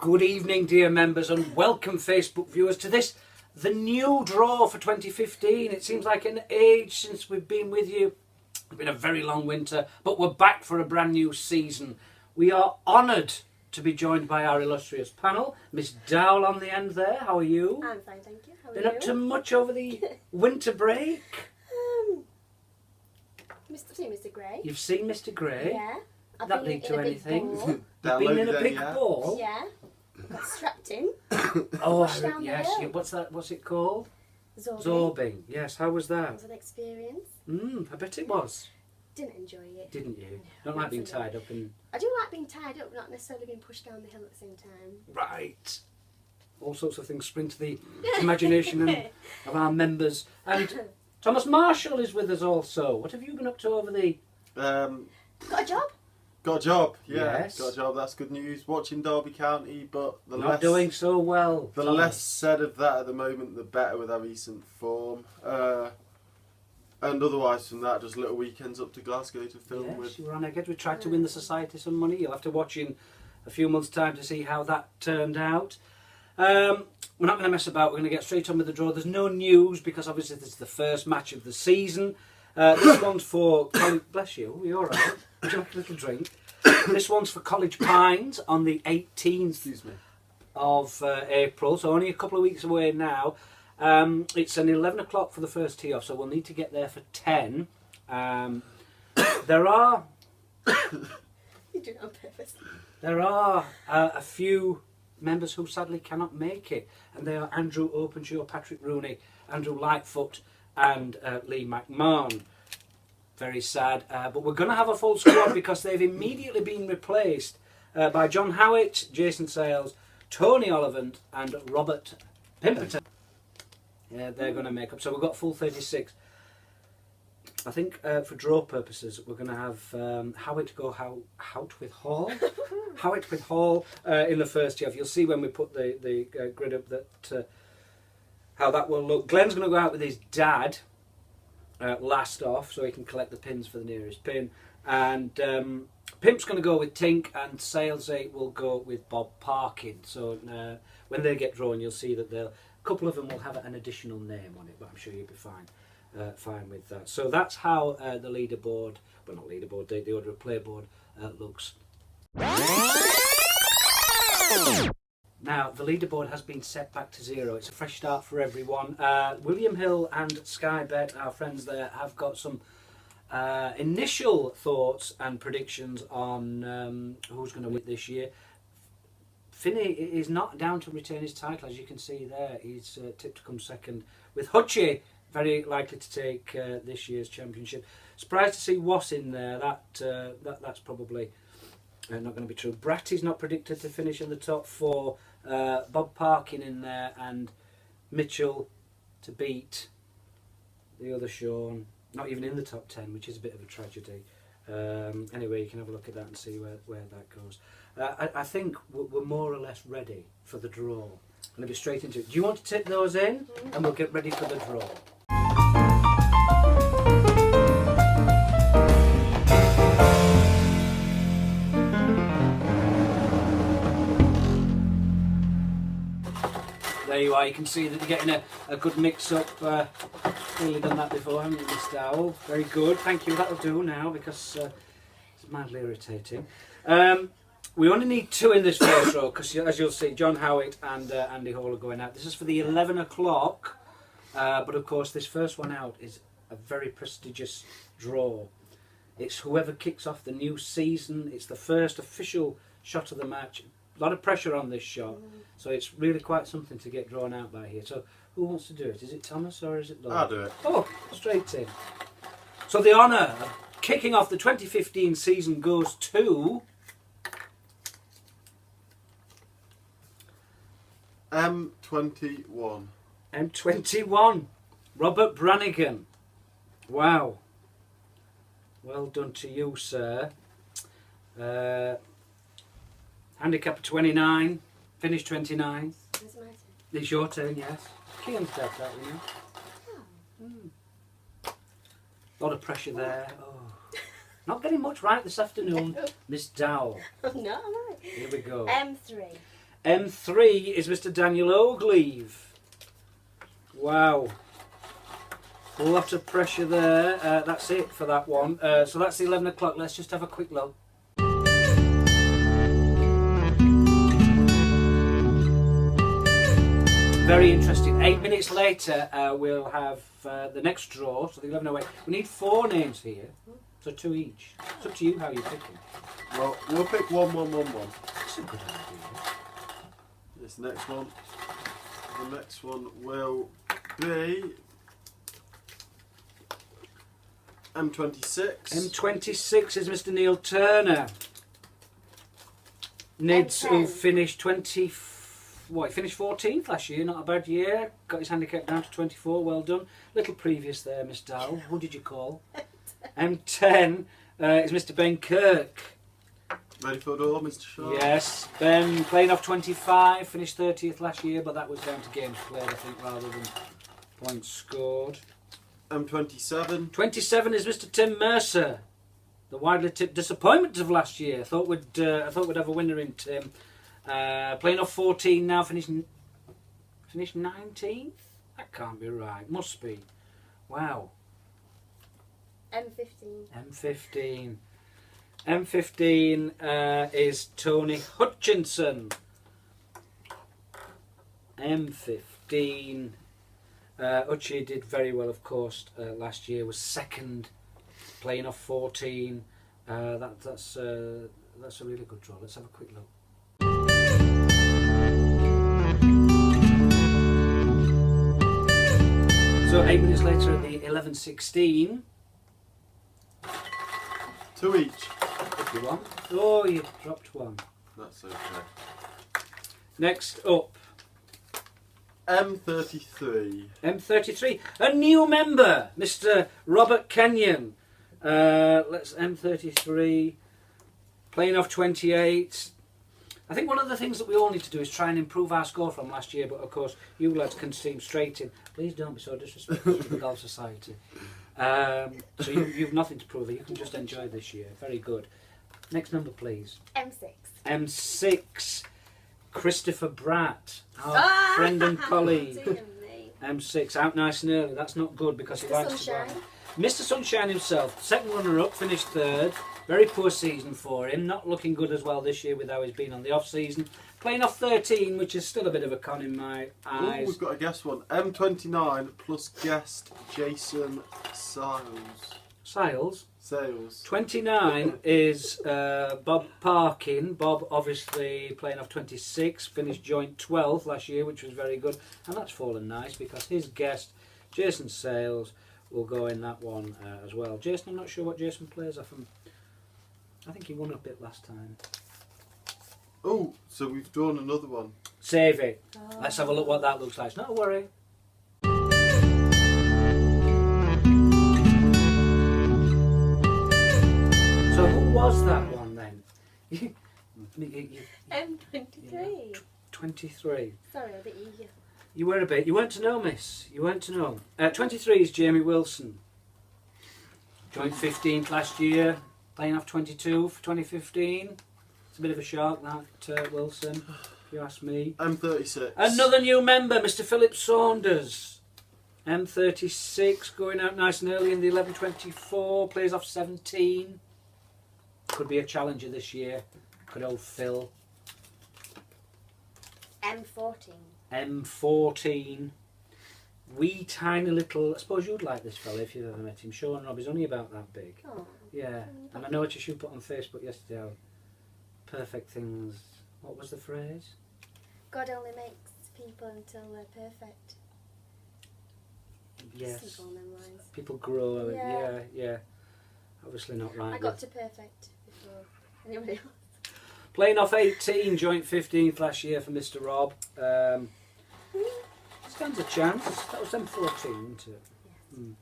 Good evening, dear members, and welcome, Facebook viewers, to this, the new draw for 2015. It seems like an age since we've been with you. It's been a very long winter, but we're back for a brand new season. We are honoured to be joined by our illustrious panel. Miss Dowell on the end there, how are you? I'm fine, thank you. How are Been you? up to much over the winter break? Mr. Mr. Gray. You've seen Mr. Gray? Yeah. I've That been lead in to a big anything? ball. You've been in a big yeah. ball? Yeah. Got strapped in. Oh, Pushed down the yes. hill. What's that? What's it called? Zorbing. Zorbing. Yes. How was It that? was an experience. I bet it was. Didn't enjoy it. Didn't you? No, Don't like being absolutely. tied up in. I do like being tied up, not necessarily being pushed down the hill at the same time. Right. All sorts of things spring to the imagination of our members. And Thomas Marshall is with us also. What have you been up to over the? Got a job? Got a job, yeah. Yes. Got a job, that's good news. Watching Derby County, but the Not less doing so well. the Thomas. less said of that at the moment, the better with our recent form. And otherwise from that, just little weekends up to Glasgow to film Yes, with. you were on again. We tried to win the society some money. You'll have to watch in a few months' time to see how that turned out. We're not going to mess about. We're going to get straight on with the draw. There's no news because obviously this is the first match of the season. This one's for college. Bless you. Are you all right? Would you like a little drink? This one's for College Pines on the 18th Excuse me. of April, so only a couple of weeks away now. It's an 11 o'clock for the first tee off, so we'll need to get there for 10. There are You do it on purpose. a few members who sadly cannot make it, and they are Andrew Openshaw, Patrick Rooney, Andrew Lightfoot, and Lee McMahon. Very sad, but we're going to have a full squad because they've immediately been replaced by John Howitt, Jason Sales, Tony Ollivant, and Robert Pimperton. Yeah, they're going to make up. So we've got full 36. I think for draw purposes, we're going to have Howitt go out with Hall. Howitt with Hall in the first half. You'll see when we put the grid up that how that will look. Glenn's going to go out with his dad last off, so he can collect the pins for the nearest pin. And Pimp's going to go with Tink, and Sales 8 will go with Bob Parkin. So when they get drawn, you'll see that a couple of them will have an additional name on it, but I'm sure you'll be fine with that. So that's how the leaderboard, well not leaderboard, the order of play board looks. Now, the leaderboard has been set back to 0. It's a fresh start for everyone. William Hill and Sky Bet, our friends there, have got some initial thoughts and predictions on who's going to win this year. Finney is not down to retain his title, as you can see there. He's tipped to come second, with Hutchie very likely to take this year's championship. Surprised to see Wass in there. That's probably not going to be true. Bratty's not predicted to finish in the top 4. Bob Parkin in there, and Mitchell to beat the other Sean. Not even in the top 10, which is a bit of a tragedy. Anyway, you can have a look at that and see where that goes. I think we're more or less ready for the draw. I'm going to be straight into it. Do you want to tip those in? And we'll get ready for the draw. There you are. You can see that you're getting a good mix-up. Clearly done that before, haven't you, Miss Dowell? Very good. Thank you. That'll do now because it's mildly irritating. We only need 2 in this first row because, as you'll see, John Howitt and Andy Hall are going out. This is for the 11 o'clock, but of course this first one out is a very prestigious draw. It's whoever kicks off the new season. It's the first official shot of the match. A lot of pressure on this shot, so it's really quite something to get drawn out by here. So who wants to do it? Is it Thomas or is it Lloyd? I'll do it. Oh, straight in. So the honour of kicking off the 2015 season goes to M21. M21, Robert Brannigan. Wow. Well done to you, sir. Handicap 29, finish 29th. It's my turn. It's your turn, yes. Kean's dead, that, you know. A lot of pressure there. Oh. Not getting much right this afternoon, Miss Dowell. Oh, no, I'm right. Here we go. M3. M3 is Mr. Daniel Ogleave. Wow. A lot of pressure there. That's it for that one. So that's the 11 o'clock. Let's just have a quick look. Very interesting. 8 minutes later, we'll have the next draw. So the 11 away. We need 4 names here. So 2 each. It's up to you how you're picking. Well, we'll pick 1, 1, 1, 1. That's a good idea. This next one. The next one will be M26. M26 is Mr. Neil Turner. Nids, who finished 20. What, he finished 14th last year, not a bad year. Got his handicap down to 24, well done. Little previous there, Miss Dowell. Who did you call? M10 is Mr. Ben Kirk. Ready for a door, Mr. Shaw? Yes, Ben playing off 25, finished 30th last year, but that was down to games played, I think, rather than points scored. M27. 27 is Mr. Tim Mercer, the widely tipped disappointment of last year. I thought we'd have a winner in Tim. Playing off 14 now, finished 19th? That can't be right. Must be. Wow. M15. M15 is Tony Hutchinson. M15. Hutchie did very well, of course, last year. Was second, playing off 14. That's a really good draw. Let's have a quick look. So 8 minutes later at the 11:16. 2 each. If you want. Oh, you dropped one. That's okay. Next up, M33. M33, a new member, Mr. Robert Kenyon. Let's M33, playing off 28. I think one of the things that we all need to do is try and improve our score from last year, but of course you lads can seem straight in. Please don't be so disrespectful to the Golf Society. So you've nothing to prove. You can just enjoy this year. Very good. Next number, please. M6. M6, Christopher Bratt, our friend and colleague. M6, out nice and early. That's not good because he likes to go. Mr. Sunshine himself, second runner-up, finished third. Very poor season for him. Not looking good as well this year with how he's been on the off-season. Playing off 13, which is still a bit of a con in my eyes. Ooh, we've got a guest one. M29 plus guest Jason Sales. 29 Sales. is Bob Parkin. Bob obviously playing off 26, finished joint 12th last year, which was very good. And that's fallen nice because his guest, Jason Sales, will go in that one as well. Jason, I'm not sure what Jason plays off him. I think he won a bit last time. Oh, so we've drawn another one. Save it. Oh. Let's have a look what that looks like. It's not a worry. So who was that one then? M23. 23. Sorry, a bit eager. You were a bit. You weren't to know, miss. You weren't to know. 23 is Jamie Wilson. Joined 15th last year. Playing off 22 for 2015. It's a bit of a shark, that, Wilson, if you ask me. M36. Another new member, Mr. Philip Saunders. M36, going out nice and early in the 11:24. Plays off 17. Could be a challenger this year. Good old Phil. M14. M14. Wee tiny little. I suppose you'd like this fella if you've ever met him. Sean Robb is only about that big. Oh. Yeah, and I know what you put on Facebook yesterday. How perfect things. What was the phrase? God only makes people until they're perfect. Yes. Simple them lines. People grow. Yeah. Yeah. Obviously not right. I got to perfect before anybody else. Playing off 18, joint 15th last year for Mr. Robb. Stands a chance. That was M14, isn't it? Yes. Mm.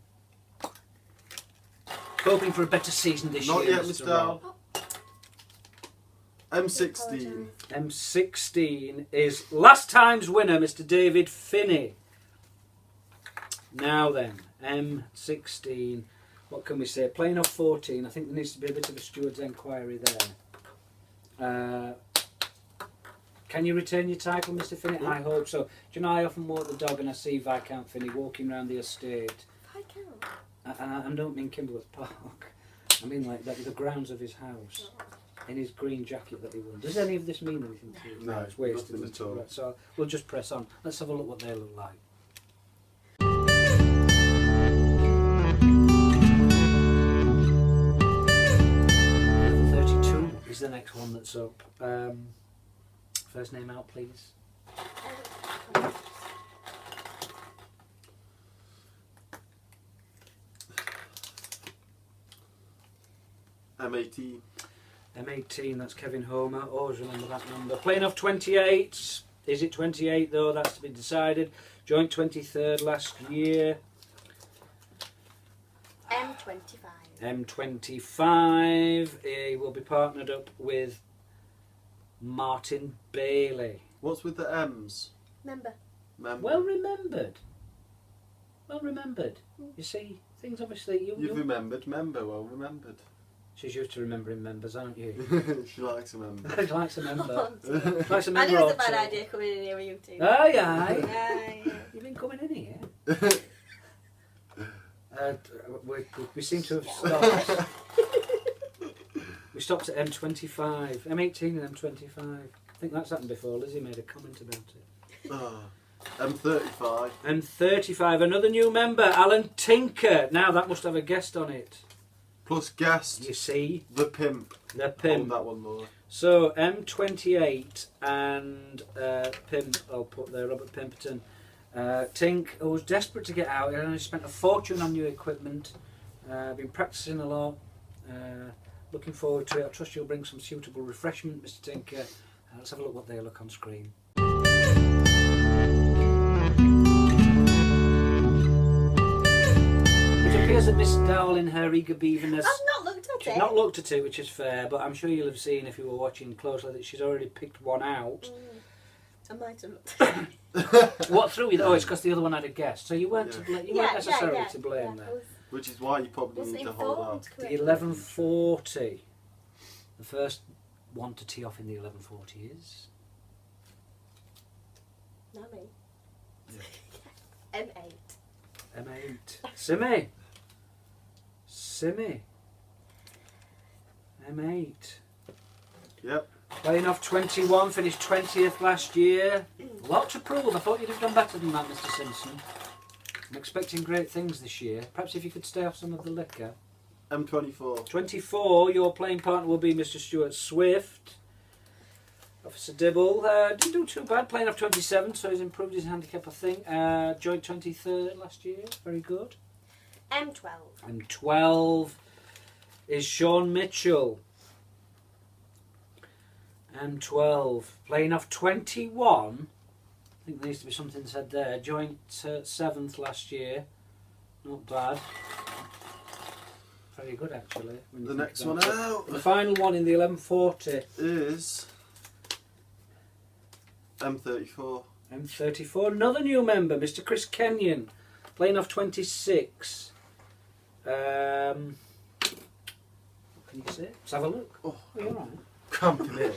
Hoping for a better season this Not year, yet, Mr. Dowell. M16. M16 is last time's winner, Mr. David Finney. Now then, M16. What can we say? Playing off 14. I think there needs to be a bit of a steward's enquiry there. Can you retain your title, Mr. Finney? I hope so. Do you know, I often walk the dog and I see Viscount Finney walking around the estate. Viscount? I don't mean Kimberworth Park. I mean like the grounds of his house. In his green jacket that he wore. Does any of this mean anything to you? No, it's wasted. nothing at all. Right, so we'll just press on. Let's have a look what they look like. 32 is the next one that's up. First name out, please. M18. M18, that's Kevin Homer. Always remember that number. Playing off 28. Is it 28 though? That's to be decided. Joint 23rd last year. M25. M25. He will be partnered up with Martin Bailey. What's with the M's? Member. Well remembered. Well remembered. You see, things obviously... You've remembered. Member, well remembered. She's used to remembering members, aren't you? She likes a member. She likes a member. Oh, dear. She likes a I member knew it was or a bad two. idea coming in here with you two. Oh, yeah. Yeah. You've been coming in here. We seem to have stopped. We stopped at M25. M18 and M25. I think that's happened before. Lizzie made a comment about it. Oh, M35. M35, another new member, Alan Tinker. Now that must have a guest on it. Plus guest. You see? The Pimp. The Pimp. Hold that one more. So M28 and Pimp, I'll put there, Robert Pimperton. Tink, who was desperate to get out, he only spent a fortune on new equipment, been practising a lot, looking forward to it. I trust you'll bring some suitable refreshment, Mr. Tinker. Let's have a look what they look on screen. It appears that Miss Dowell in her eager beaverness... I've not looked at She's it. not looked at it, which is fair, but I'm sure you'll have seen if you were watching closely that she's already picked one out. I might have looked at it. What threw you? Oh, it's because the other one had a guest. So you weren't, you weren't necessarily to blame there. Which is why you probably Wasn't need to hold on. informed The correctly. 1140. The first one to tee off in the 1140 is... Not me. Yeah. M8. M8. Simmy. Simmy. M8. Yep. Playing off 21, finished 20th last year. A lot to prove. I thought you'd have done better than that, Mr. Simpson. I'm expecting great things this year. Perhaps if you could stay off some of the liquor. M24. 24, your playing partner will be Mr. Stuart Swift. Officer Dibble didn't do too bad, playing off 27, so he's improved his handicap, I think. Joint 23rd last year, very good. M12. And 12 is Sean Mitchell. M12, playing off 21. I think there needs to be something said there. Joint 7th last year, not bad. Very good actually. The next one out The final one in the 1140 is M34. M34, another new member, Mr. Chris Kenyon, playing off 26. What can you say? Let's have a look. Oh, Are you alright? Come here.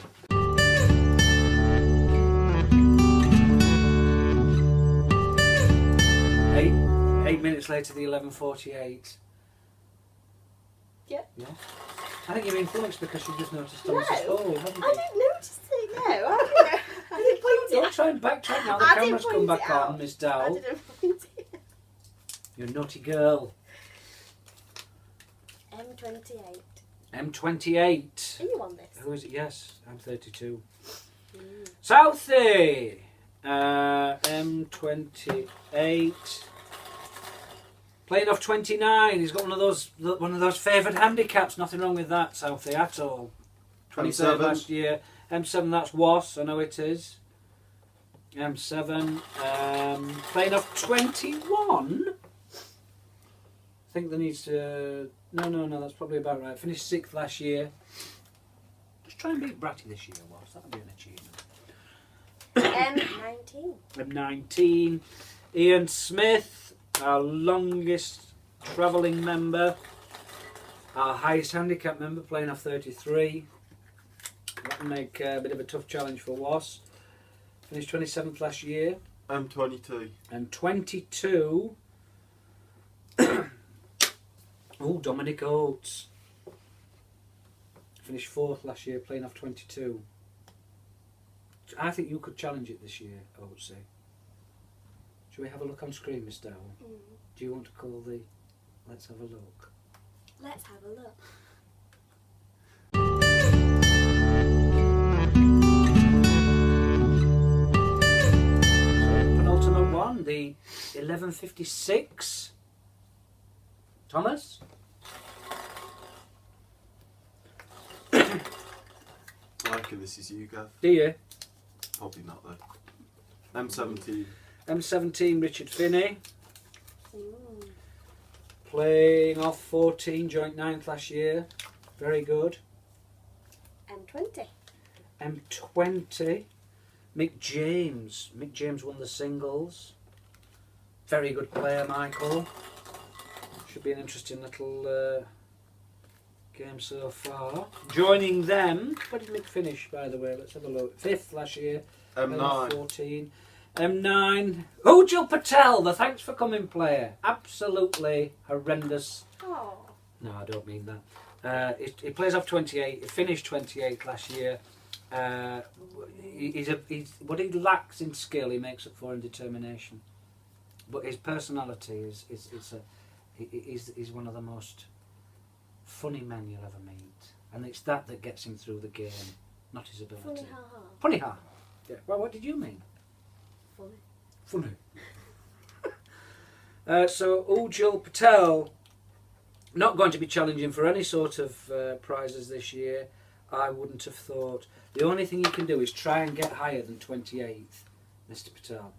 Eight minutes later, the 11:48. Yeah. Yeah. I think you've been flummoxed because you just noticed No, Thomas's hole, haven't I you? didn't notice it, no. I didn't point Don't it. try and backtrack now. The I didn't camera's come point back it out. on, Miss I Dowell. didn't point it. You're a naughty girl. M28. M28. Are you on this? Who is it? Yes, I'm 32. Mm. Southie. M28. Playing off 29. He's got one of those favoured handicaps. Nothing wrong with that, Southie, at all. 23rd M7. last year. M7, that's Was. I know it is. M7. Playing off 21. I think there needs to... No, that's probably about right. Finished 6th last year. Just try and beat Bratty this year, Was. That would be an achievement. M19. M19. Ian Smith, our longest travelling member. Our highest handicap member, playing off 33. That will make a bit of a tough challenge for Was. Finished 27th last year. M22. M22. Oh, Dominic Oates. Finished 4th last year, playing off 22. I think you could challenge it this year, I would say. Shall we have a look on screen, Miss Dowell? Do you want to call the... Let's have a look. Let's have a look. Penultimate one, the 1156. Thomas? I reckon this is you, Gav. Do you? Probably not though. M17. M17, Richard Finney. Ooh. Playing off 14, joint 9th last year. Very good. M20. M20, Mick James. Mick James won the singles. Very good player, Michael. Should be an interesting little game so far. Joining them, what did Mick finish, by the way? Let's have a look. 5th last year. M9. 14. M9. Ujjwal Patel, the thanks for coming player. Absolutely horrendous. Oh. No, I don't mean that. He plays off 28. He finished 28th last year. He's what he lacks in skill, he makes up for in determination. But his personality he's one of the most funny men you'll ever meet, and it's that gets him through the game, not his ability. Funny ha ha. Funny ha. Yeah. Well, what did you mean? Funny. Funny. So Ujjwal Patel, not going to be challenging for any sort of prizes this year. I wouldn't have thought. The only thing you can do is try and get higher than 28th, Mr. Patel.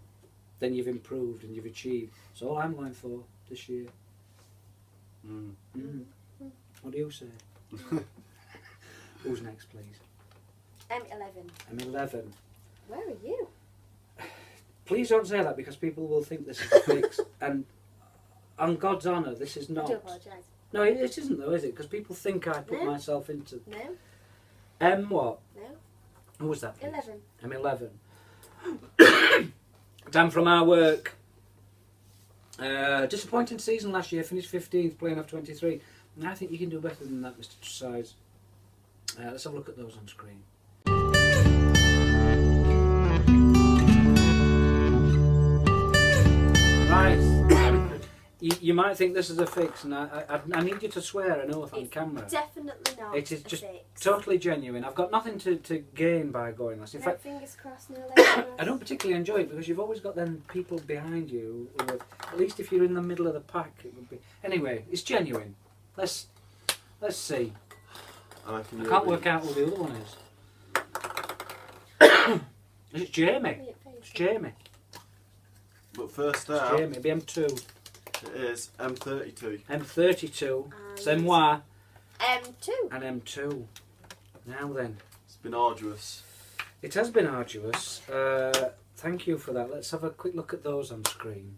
Then you've improved and you've achieved. That's all I'm going for this year. What do you say? Who's next, please? M11. M11. Where are you? Please don't say that, because people will think this is a fix. And on God's honour, this is I not. do apologise. No, it isn't though, is it? Because people think I put No. myself into... No. M what? No. Who was that, please? 11. M11. Dan from our work. Disappointing season last year, finished 15th, playing off 23. And I think you can do better than that, Mr. Size. Let's have a look at those on screen. Right. You might think this is a fix, and I need you to swear an oath on camera. Definitely not. It is a just fix. totally genuine. I've got nothing to gain by going last. In No fact, fingers crossed, no legs. I don't particularly enjoy it because you've always got then people behind you. Who are, at least if you're in the middle of the pack, it would be. Anyway, it's genuine. Let's see. I can't work out who the other one is. It's Jamie. It's Jamie. But first It's out, Jamie. M2. it is M32. M32. And C'est moi. M2. And M2. Now then. It's been arduous. It has been arduous. Thank you for that. Let's have a quick look at those on screen.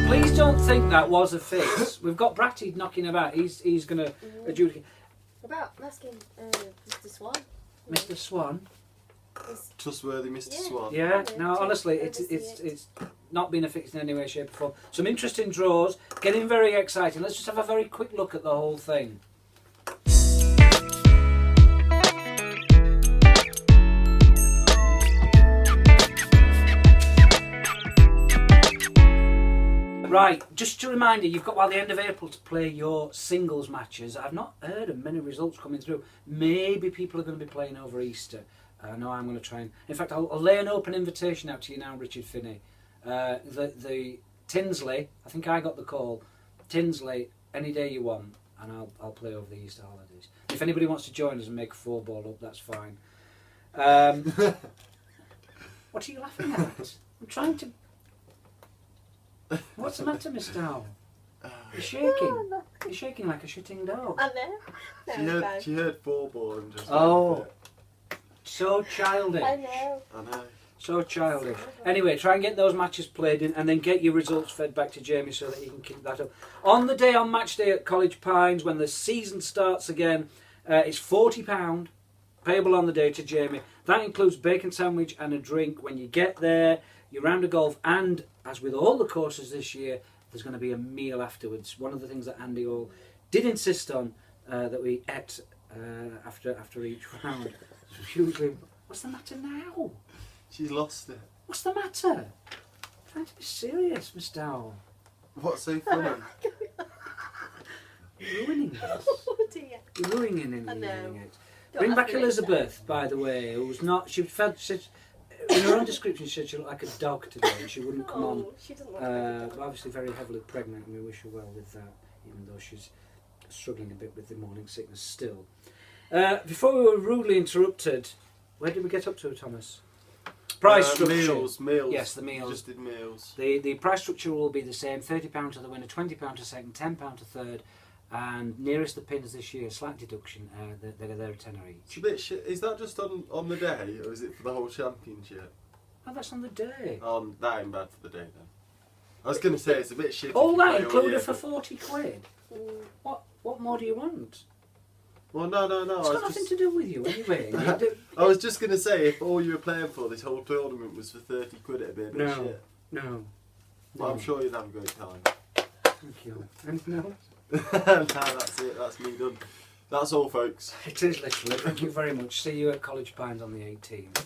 Please don't think that was a fix. We've got Bratty knocking about. He's going to adjudicate. About asking Mr. Swan. Mr. Swan. Trustworthy Mr. Yeah. Swan. Yeah. No, honestly, it's not been a fix in any way, shape, or form. Some interesting draws. Getting very exciting. Let's just have a very quick look at the whole thing. Right, just to remind you, you've got while the end of April to play your singles matches. I've not heard of many results coming through. Maybe people are going to be playing over Easter. No, I'm going to try and... In fact, I'll lay an open invitation out to you now, Richard Finney. The Tinsley, I think I got the call. Tinsley, any day you want, and I'll play over the Easter holidays. If anybody wants to join us and make a 4-ball up, that's fine. What are you laughing at? I'm trying to... What's the matter, Miss Dowell? You're shaking. You're shaking like a shitting dog. I know. She heard 4-ball and just... Oh. So childish. I know. I know. So childish. Anyway, try and get those matches played in and then get your results fed back to Jamie so that he can keep that up. On the day, on match day at College Pines, when the season starts again, It's £40, payable on the day to Jamie. That includes bacon sandwich and a drink when you get there. Your round of golf, and as with all the courses this year, there's going to be a meal afterwards. One of the things that Andy Hall did insist on that we ate after each round. Usually, what's the matter now? She's lost it. What's the matter? Trying to be serious, Miss Dowell. What's so funny? You're ruining this. Oh dear. You're ruining it. I know. Bring back Elizabeth, by the way, who was not. She said in her own description, she said she looked like a dog today, and she wouldn't come on. She doesn't want to be But obviously, very heavily pregnant, and we wish her well with that, even though she's struggling a bit with the morning sickness still. Before we were rudely interrupted, where did we get up to, Thomas? Price structure. Meals. Yes, the meals. You just did meals. The price structure will be the same: £30 to the winner, £20 to second, £10 to third, and nearest the pins this year, slight deduction. They're a tenner each. It's a bit shit. Is that just on the day, or is it for the whole championship? Oh, that's on the day. That ain't bad for the day then. I was going to say it's a bit shit. All if you that play all included year, for but- £40. What more do you want? Well, no. It's got nothing to do with you anyway. I was just going to say, if all you were playing for this whole tournament was for 30 quid, it'd be a bit shit. No. Well, I'm sure you'd have a great time. Thank you. Anything else? No, that's it. That's me done. That's all, folks. It is literally. Thank you very much. See you at College Pines on the 18th.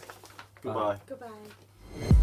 Goodbye. Goodbye.